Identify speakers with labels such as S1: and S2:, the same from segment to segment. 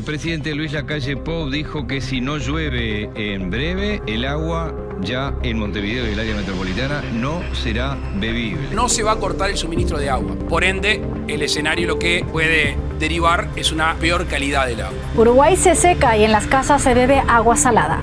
S1: presidente Luis Lacalle Pou dijo que si no llueve en breve, el agua ya en Montevideo y el área metropolitana no será bebible.
S2: No se va a cortar el suministro de agua. Por ende, el escenario lo que puede derivar es una peor calidad del agua.
S3: Uruguay se seca y en las casas se bebe agua salada.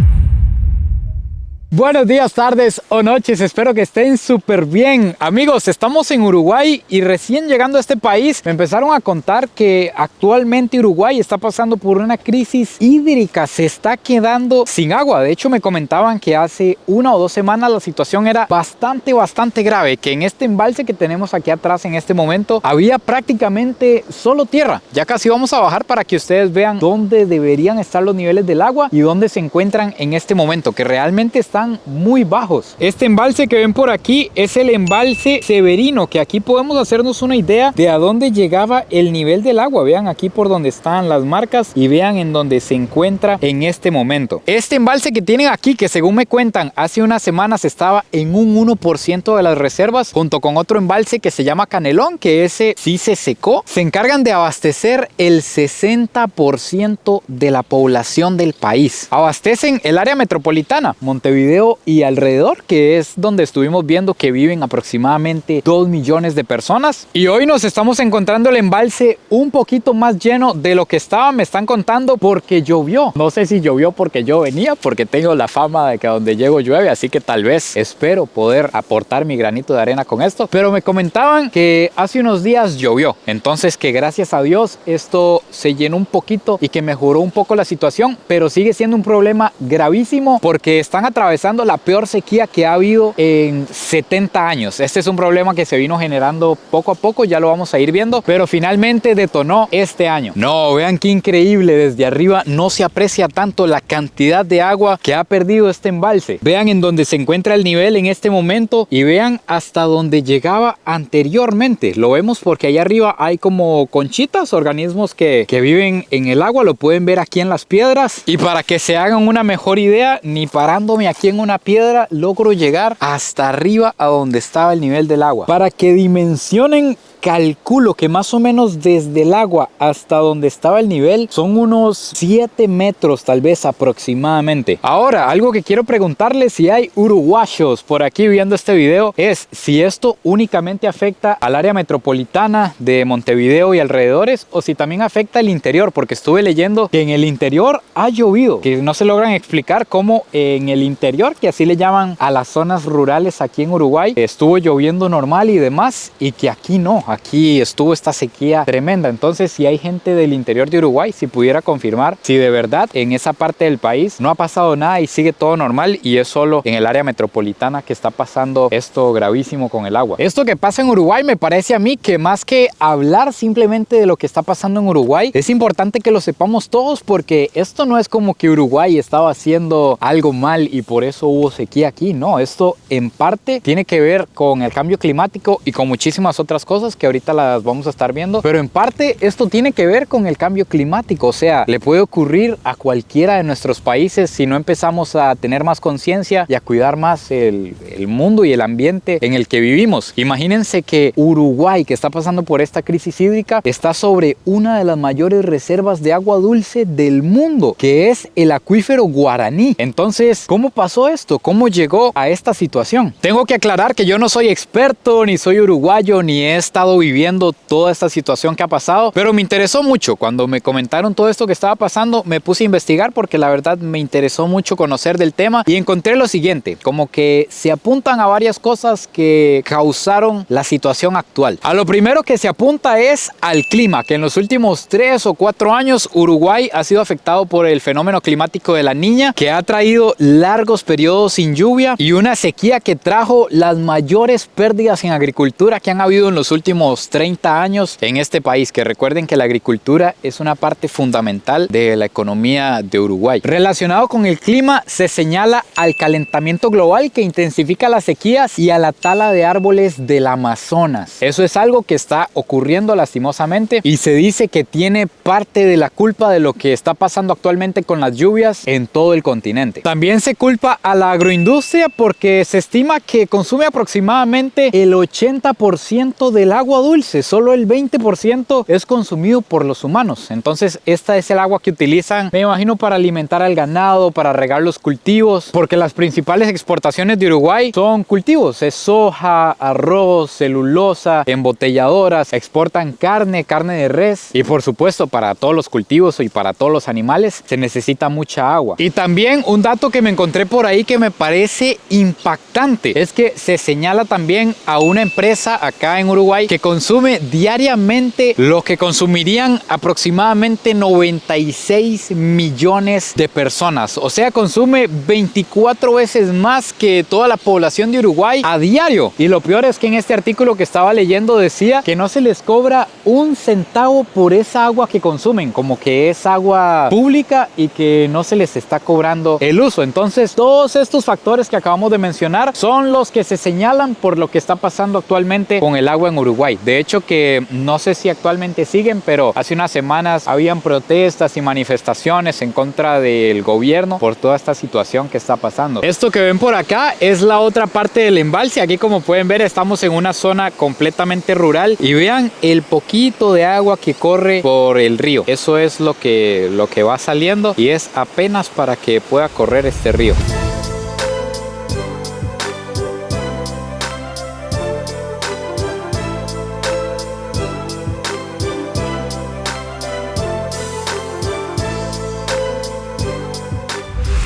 S4: Buenos días, tardes o noches, espero que estén súper bien. Amigos, estamos en Uruguay y recién llegando a este país me empezaron a contar que actualmente Uruguay está pasando por una crisis hídrica, se está quedando sin agua. De hecho, me comentaban que hace 1 o 2 semanas la situación era bastante grave, que en este embalse que tenemos aquí atrás en este momento había prácticamente solo tierra. Ya casi vamos a bajar para que ustedes vean dónde deberían estar los niveles del agua y dónde se encuentran en este momento, que realmente están muy bajos. Este embalse que ven por aquí es el embalse Severino, que aquí podemos hacernos una idea de a dónde llegaba el nivel del agua. Vean aquí por donde están las marcas y vean en donde se encuentra en este momento. Este embalse que tienen aquí, que según me cuentan hace unas semanas estaba en un 1% de las reservas, junto con otro embalse que se llama Canelón, que ese sí se secó, se encargan de abastecer el 60% de la población del país. Abastecen el área metropolitana, Montevideo y alrededor, que es donde estuvimos viendo que viven aproximadamente 2 millones de personas. Y hoy nos estamos encontrando el embalse un poquito más lleno de lo que estaba, me están contando, porque llovió. No sé si llovió porque yo venía, porque tengo la fama de que a donde llego llueve, así que tal vez espero poder aportar mi granito de arena con esto. Pero me comentaban que hace unos días llovió, entonces que gracias a Dios esto se llenó un poquito y que mejoró un poco la situación, pero sigue siendo un problema gravísimo porque están atravesando la peor sequía que ha habido en 70 años. Este es un problema que se vino generando poco a poco, ya lo vamos a ir viendo, pero finalmente detonó este año. No, vean qué increíble, desde arriba no se aprecia tanto la cantidad de agua que ha perdido este embalse. Vean en donde se encuentra el nivel en este momento y vean hasta donde llegaba anteriormente. Lo vemos porque allá arriba hay como conchitas, organismos que viven en el agua, lo pueden ver aquí en las piedras. Y para que se hagan una mejor idea, ni parándome aquí en una piedra logro llegar hasta arriba a donde estaba el nivel del agua. Para que dimensionen, calculo que más o menos desde el agua hasta donde estaba el nivel son unos 7 metros tal vez aproximadamente. Ahora, algo que quiero preguntarles si hay uruguayos por aquí viendo este video es si esto únicamente afecta al área metropolitana de Montevideo y alrededores o si también afecta el interior, porque estuve leyendo que en el interior ha llovido, que no se logran explicar cómo en el interior, que así le llaman a las zonas rurales aquí en Uruguay, estuvo lloviendo normal y demás, y que aquí no. Aquí estuvo esta sequía tremenda. Entonces, si hay gente del interior de Uruguay, si pudiera confirmar si de verdad en esa parte del país no ha pasado nada y sigue todo normal y es solo en el área metropolitana que está pasando esto gravísimo con el agua. Esto que pasa en Uruguay me parece a mí que más que hablar simplemente de lo que está pasando en Uruguay, es importante que lo sepamos todos, porque esto no es como que Uruguay estaba haciendo algo mal y por eso hubo sequía aquí. No, esto en parte tiene que ver con el cambio climático y con muchísimas otras cosas que ahorita las vamos a estar viendo, pero en parte esto tiene que ver con el cambio climático. O sea, le puede ocurrir a cualquiera de nuestros países si no empezamos a tener más conciencia y a cuidar más el mundo y el ambiente en el que vivimos. Imagínense que Uruguay, que está pasando por esta crisis hídrica, está sobre una de las mayores reservas de agua dulce del mundo, que es el acuífero Guaraní. Entonces, ¿cómo pasó esto? ¿Cómo llegó a esta situación? Tengo que aclarar que yo no soy experto, ni soy uruguayo, ni he estado viviendo toda esta situación que ha pasado, pero me interesó mucho. Cuando me comentaron todo esto que estaba pasando, me puse a investigar porque la verdad me interesó mucho conocer del tema y encontré lo siguiente, como que se apuntan a varias cosas que causaron la situación actual. A lo primero que se apunta es al clima, que en los últimos 3 o 4 años Uruguay ha sido afectado por el fenómeno climático de la Niña, que ha traído largos periodos sin lluvia y una sequía que trajo las mayores pérdidas en agricultura que han habido en los últimos 30 años en este país, que recuerden que la agricultura es una parte fundamental de la economía de Uruguay. Relacionado con el clima, se señala al calentamiento global que intensifica las sequías y a la tala de árboles del Amazonas. Eso es algo que está ocurriendo lastimosamente y se dice que tiene parte de la culpa de lo que está pasando actualmente con las lluvias en todo el continente. También se culpa a la agroindustria porque se estima que consume aproximadamente el 80% del agua agua dulce, solo el 20% es consumido por los humanos. Entonces esta es el agua que utilizan, me imagino, para alimentar al ganado, para regar los cultivos, porque las principales exportaciones de Uruguay son cultivos, es soja, arroz, celulosa, embotelladoras, exportan carne de res y por supuesto para todos los cultivos y para todos los animales se necesita mucha agua. Y también un dato que me encontré por ahí que me parece impactante es que se señala también a una empresa acá en Uruguay que consume diariamente lo que consumirían aproximadamente 96 millones de personas. O sea, consume 24 veces más que toda la población de Uruguay a diario. Y lo peor es que en este artículo que estaba leyendo decía que no se les cobra un centavo por esa agua que consumen, como que es agua pública y que no se les está cobrando el uso. Entonces todos estos factores que acabamos de mencionar son los que se señalan por lo que está pasando actualmente con el agua en Uruguay. De hecho que no sé si actualmente siguen, pero hace unas semanas habían protestas y manifestaciones en contra del gobierno por toda esta situación que está pasando. Esto que ven por acá es la otra parte del embalse. Aquí, como pueden ver, estamos en una zona completamente rural y vean el poquito de agua que corre por el río. Eso es lo que va saliendo y es apenas para que pueda correr este río.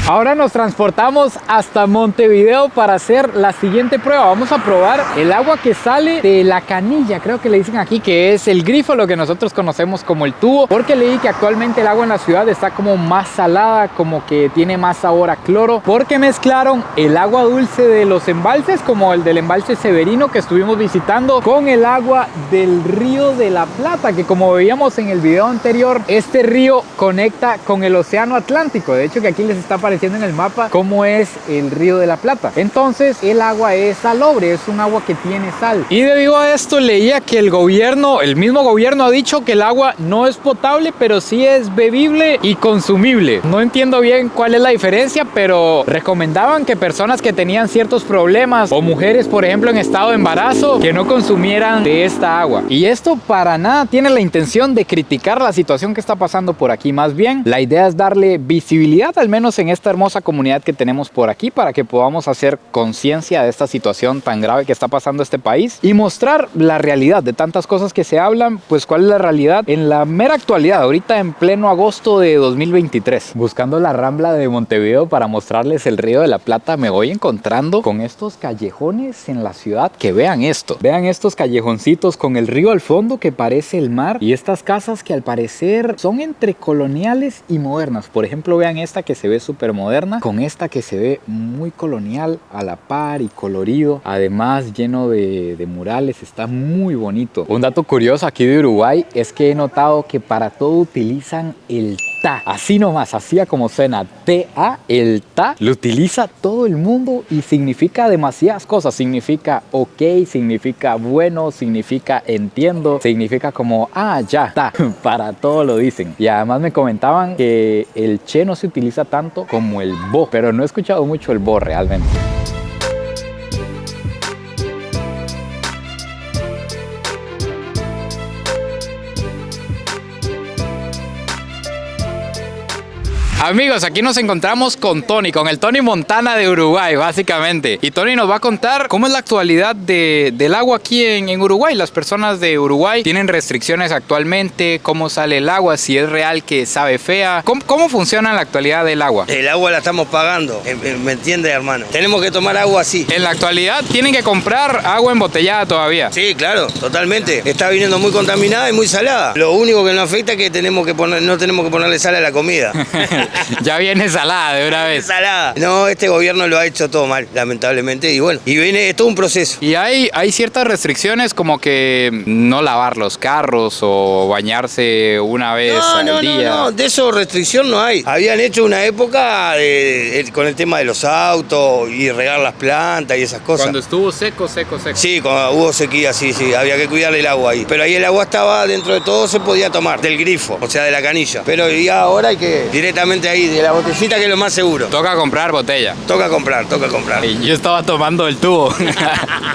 S4: Ahora nos transportamos hasta Montevideo para hacer la siguiente prueba. Vamos a probar el agua que sale de la canilla, creo que le dicen aquí, que es el grifo, lo que nosotros conocemos como el tubo, porque leí que actualmente el agua en la ciudad está como más salada, como que tiene más sabor a cloro, porque mezclaron el agua dulce de los embalses, como el del embalse Severino que estuvimos visitando, con el agua del río de la Plata, que como veíamos en el video anterior, este río conecta con el océano Atlántico. De hecho que aquí les está apareciendo en el mapa cómo es el río de la Plata. Entonces el agua es salobre, es un agua que tiene sal. Y debido a esto leía que el mismo gobierno ha dicho que el agua no es potable, pero sí es bebible y consumible. No entiendo bien cuál es la diferencia, pero recomendaban que personas que tenían ciertos problemas o mujeres, por ejemplo, en estado de embarazo, que no consumieran de esta agua. Y esto para nada tiene la intención de criticar la situación que está pasando por aquí. Más bien, la idea es darle visibilidad, al menos en esta hermosa comunidad que tenemos por aquí, para que podamos hacer conciencia de esta situación tan grave que está pasando este país y mostrar la realidad de tantas cosas que se hablan. Pues cuál es la realidad en la mera actualidad, ahorita en pleno agosto de 2023. Buscando la Rambla de Montevideo para mostrarles el río de la Plata, me voy encontrando con estos callejones en la ciudad, que vean esto, vean estos callejoncitos con el río al fondo que parece el mar, y estas casas que al parecer son entre coloniales y modernas. Por ejemplo, vean esta que se ve súper moderna con esta que se ve muy colonial a la par y colorido, además lleno de murales. Está muy bonito. Un dato curioso aquí de Uruguay es que he notado que para todo utilizan el ta, así nomás, así como suena, ta, el ta lo utiliza todo el mundo y significa demasiadas cosas. Significa ok, significa bueno, significa entiendo, significa como ya, ta, para todo lo dicen. Y además me comentaban que el che no se utiliza tanto como el bo, pero no he escuchado mucho el bo realmente. Amigos, aquí nos encontramos con Tony, con el Tony Montana de Uruguay, básicamente. Y Tony nos va a contar cómo es la actualidad del agua aquí en Uruguay. Las personas de Uruguay tienen restricciones actualmente, cómo sale el agua, si es real que sabe fea. ¿Cómo funciona en la actualidad del agua?
S5: El agua la estamos pagando, ¿me entiendes, hermano? Tenemos que tomar agua así.
S4: En la actualidad tienen que comprar agua embotellada todavía.
S5: Sí, claro, totalmente. Está viniendo muy contaminada y muy salada. Lo único que nos afecta es que no tenemos que ponerle sal a la comida.
S4: Ya viene salada de una vez.
S5: Salada. No, este gobierno lo ha hecho todo mal, lamentablemente. Y bueno, es todo un proceso.
S4: Y hay ciertas restricciones, como que no lavar los carros o bañarse una vez al día.
S5: No, de eso restricción no hay. Habían hecho una época con el tema de los autos y regar las plantas y esas cosas.
S4: Cuando estuvo seco.
S5: Sí, cuando hubo sequía, sí, había que cuidarle el agua ahí. Pero ahí el agua estaba, dentro de todo, se podía tomar del grifo, o sea, de la canilla. Pero ya ahora hay que directamente directamente ahí, de la botellita, que es lo más seguro.
S4: Toca comprar botella.
S5: Toca comprar.
S4: Y yo estaba tomando el tubo.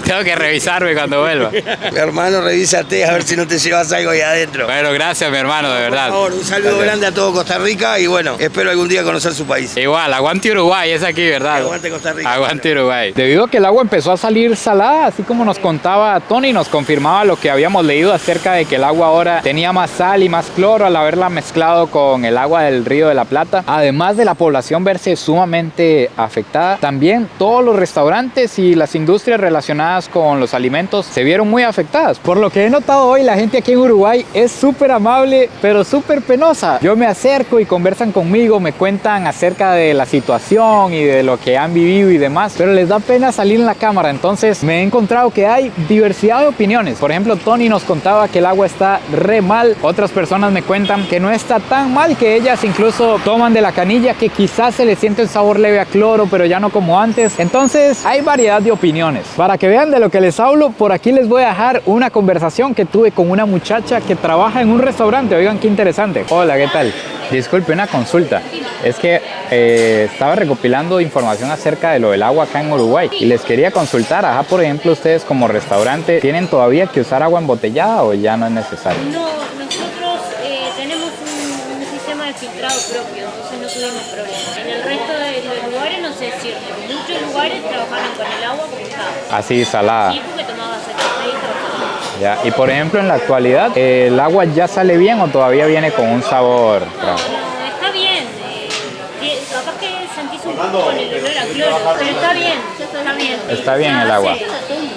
S4: Tengo que revisarme cuando vuelva.
S5: Mi hermano, revísate a ver si no te llevas algo ahí adentro.
S4: Bueno, gracias, mi hermano, de verdad.
S5: Por favor, un saludo grande a todo Costa Rica y bueno, espero algún día conocer su país.
S4: Igual, aguante Uruguay, es aquí, ¿verdad?
S5: Aguante Costa Rica.
S4: Aguante Uruguay. Debido a que el agua empezó a salir salada, así como nos contaba Tony, nos confirmaba lo que habíamos leído acerca de que el agua ahora tenía más sal y más cloro al haberla mezclado con el agua del Río de la Plata. Además de la población verse sumamente afectada, también todos los restaurantes y las industrias relacionadas con los alimentos se vieron muy afectadas. Por lo que he notado hoy, la gente aquí en Uruguay es súper amable, pero súper penosa. Yo me acerco y conversan conmigo, me cuentan acerca de la situación y de lo que han vivido y demás, pero les da pena salir en la cámara. Entonces me he encontrado que hay diversidad de opiniones. Por ejemplo, Tony nos contaba que el agua está re mal. Otras personas me cuentan que no está tan mal, que ellas incluso toman de la canilla, que quizás se le siente el sabor leve a cloro, pero ya no como antes. Entonces hay variedad de opiniones. Para que vean de lo que les hablo, por aquí les voy a dejar una conversación que tuve con una muchacha que trabaja en un restaurante. Oigan qué interesante. Hola, ¿qué tal? Disculpe, una consulta. Es que estaba recopilando información acerca de lo del agua acá en Uruguay y les quería consultar, por ejemplo, ustedes como restaurante, ¿tienen todavía que usar agua embotellada o ya no es necesario?
S6: No, nosotros tenemos un sistema de filtrado propio, entonces no tuvimos problemas. En el resto de los lugares no sé decirte, muchos lugares trabajaron con el agua como estaba.
S4: Así, salada.
S6: Sí, porque tomabas el café y trabajabas.
S4: Ya. Y por ejemplo, en la actualidad, ¿el agua ya sale bien o todavía viene con un sabor raro?
S6: No, está bien. Capaz que sentís un poco con el olor a cloro, pero está bien, está bien.
S4: Está bien el agua.
S6: Sí.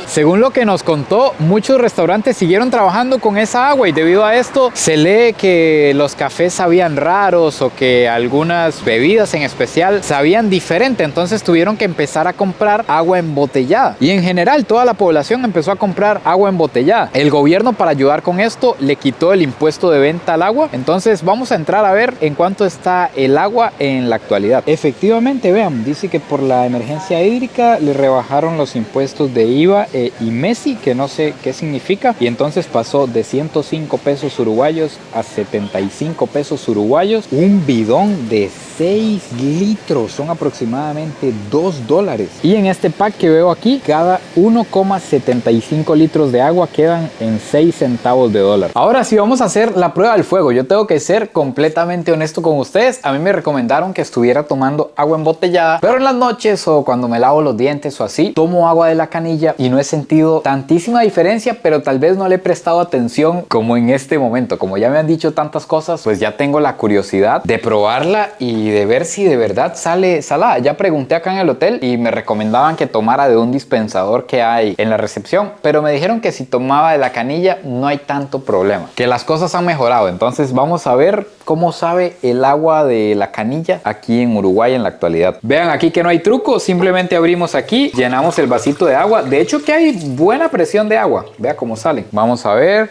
S4: Según lo que nos contó, muchos restaurantes siguieron trabajando con esa agua y debido a esto se lee que los cafés sabían raros o que algunas bebidas en especial sabían diferente, entonces tuvieron que empezar a comprar agua embotellada y en general toda la población empezó a comprar agua embotellada. El gobierno, para ayudar con esto, le quitó el impuesto de venta al agua, entonces vamos a entrar a ver en cuánto está el agua en la actualidad. Efectivamente, vean, dice que por la emergencia hídrica le rebajaron los impuestos de IVA y MESI, que no sé qué significa, y entonces pasó de 105 pesos uruguayos a 75 pesos uruguayos. Un bidón de 6 litros son aproximadamente $2. Y en este pack que veo aquí, cada 1,75 litros de agua quedan en 6 centavos de dólar. Ahora sí vamos a hacer la prueba del fuego. Yo tengo que ser completamente honesto con ustedes. A mí me recomendaron que estuviera tomando agua embotellada, pero en las noches o cuando me lavo los dientes o así, tomo agua de la canilla y no he sentido tantísima diferencia, pero tal vez no le he prestado atención como en este momento. Como ya me han dicho tantas cosas, pues ya tengo la curiosidad de probarla y de ver si de verdad sale salada. Ya pregunté acá en el hotel y me recomendaban que tomara de un dispensador que hay en la recepción, pero me dijeron que si tomaba de la canilla no hay tanto problema, que las cosas han mejorado. Entonces vamos a ver cómo sabe el agua de la canilla aquí en Uruguay en la actualidad. Vean aquí que no hay truco, simplemente abrimos aquí, llenamos el vasito de agua. De hecho que hay buena presión de agua, vea cómo sale. Vamos a ver.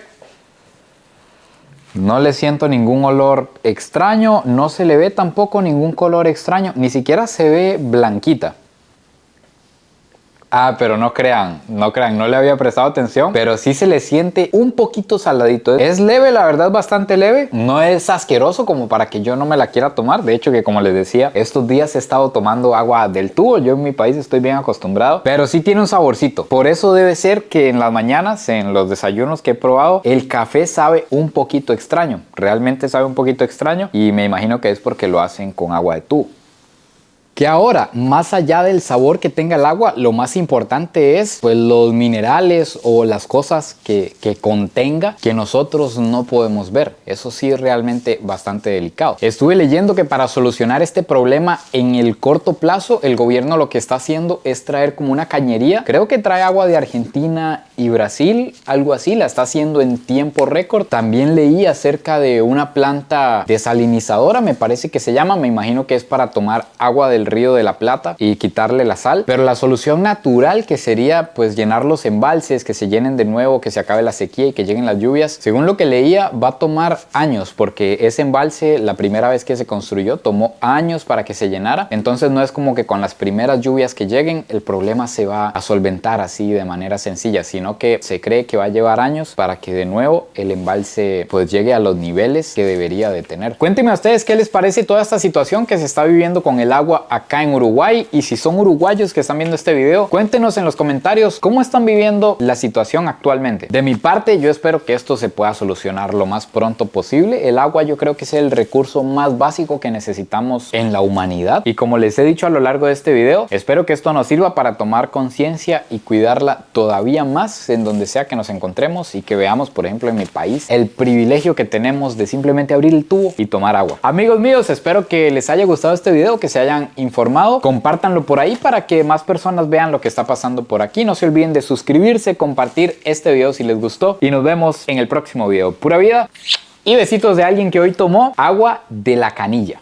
S4: No le siento ningún olor extraño, no se le ve tampoco ningún color extraño, ni siquiera se ve blanquita. Pero no crean, no le había prestado atención, pero sí se le siente un poquito saladito. Es leve, la verdad, bastante leve. No es asqueroso como para que yo no me la quiera tomar. De hecho, que como les decía, estos días he estado tomando agua del tubo. Yo en mi país estoy bien acostumbrado, pero sí tiene un saborcito. Por eso debe ser que en las mañanas, en los desayunos que he probado, el café sabe un poquito extraño. Realmente sabe un poquito extraño y me imagino que es porque lo hacen con agua de tubo. Que ahora, más allá del sabor que tenga el agua, lo más importante es pues los minerales o las cosas que contenga que nosotros no podemos ver. Eso sí es realmente bastante delicado. Estuve leyendo que para solucionar este problema en el corto plazo, el gobierno lo que está haciendo es traer como una cañería. Creo que trae agua de Argentina y Brasil, algo así, la está haciendo en tiempo récord. También leí acerca de una planta desalinizadora, me parece que se llama, me imagino que es para tomar agua del del Río de la Plata y quitarle la sal, pero la solución natural, que sería pues llenar los embalses, que se llenen de nuevo, que se acabe la sequía y que lleguen las lluvias, según lo que leía, va a tomar años, porque ese embalse, la primera vez que se construyó, tomó años para que se llenara. Entonces no es como que con las primeras lluvias que lleguen el problema se va a solventar así de manera sencilla, sino que se cree que va a llevar años para que de nuevo el embalse pues llegue a los niveles que debería de tener. Cuéntenme a ustedes qué les parece toda esta situación que se está viviendo con el agua acá en Uruguay, y si son uruguayos que están viendo este video, cuéntenos en los comentarios cómo están viviendo la situación actualmente. De mi parte, yo espero que esto se pueda solucionar lo más pronto posible. El agua yo creo que es el recurso más básico que necesitamos en la humanidad, y como les he dicho a lo largo de este video, espero que esto nos sirva para tomar conciencia y cuidarla todavía más en donde sea que nos encontremos, y que veamos, por ejemplo, en mi país, el privilegio que tenemos de simplemente abrir el tubo y tomar agua. Amigos míos, espero que les haya gustado este video, que se hayan informado. Compártanlo por ahí para que más personas vean lo que está pasando por aquí. No se olviden de suscribirse, compartir este video si les gustó, y nos vemos en el próximo video. Pura vida y besitos de alguien que hoy tomó agua de la canilla.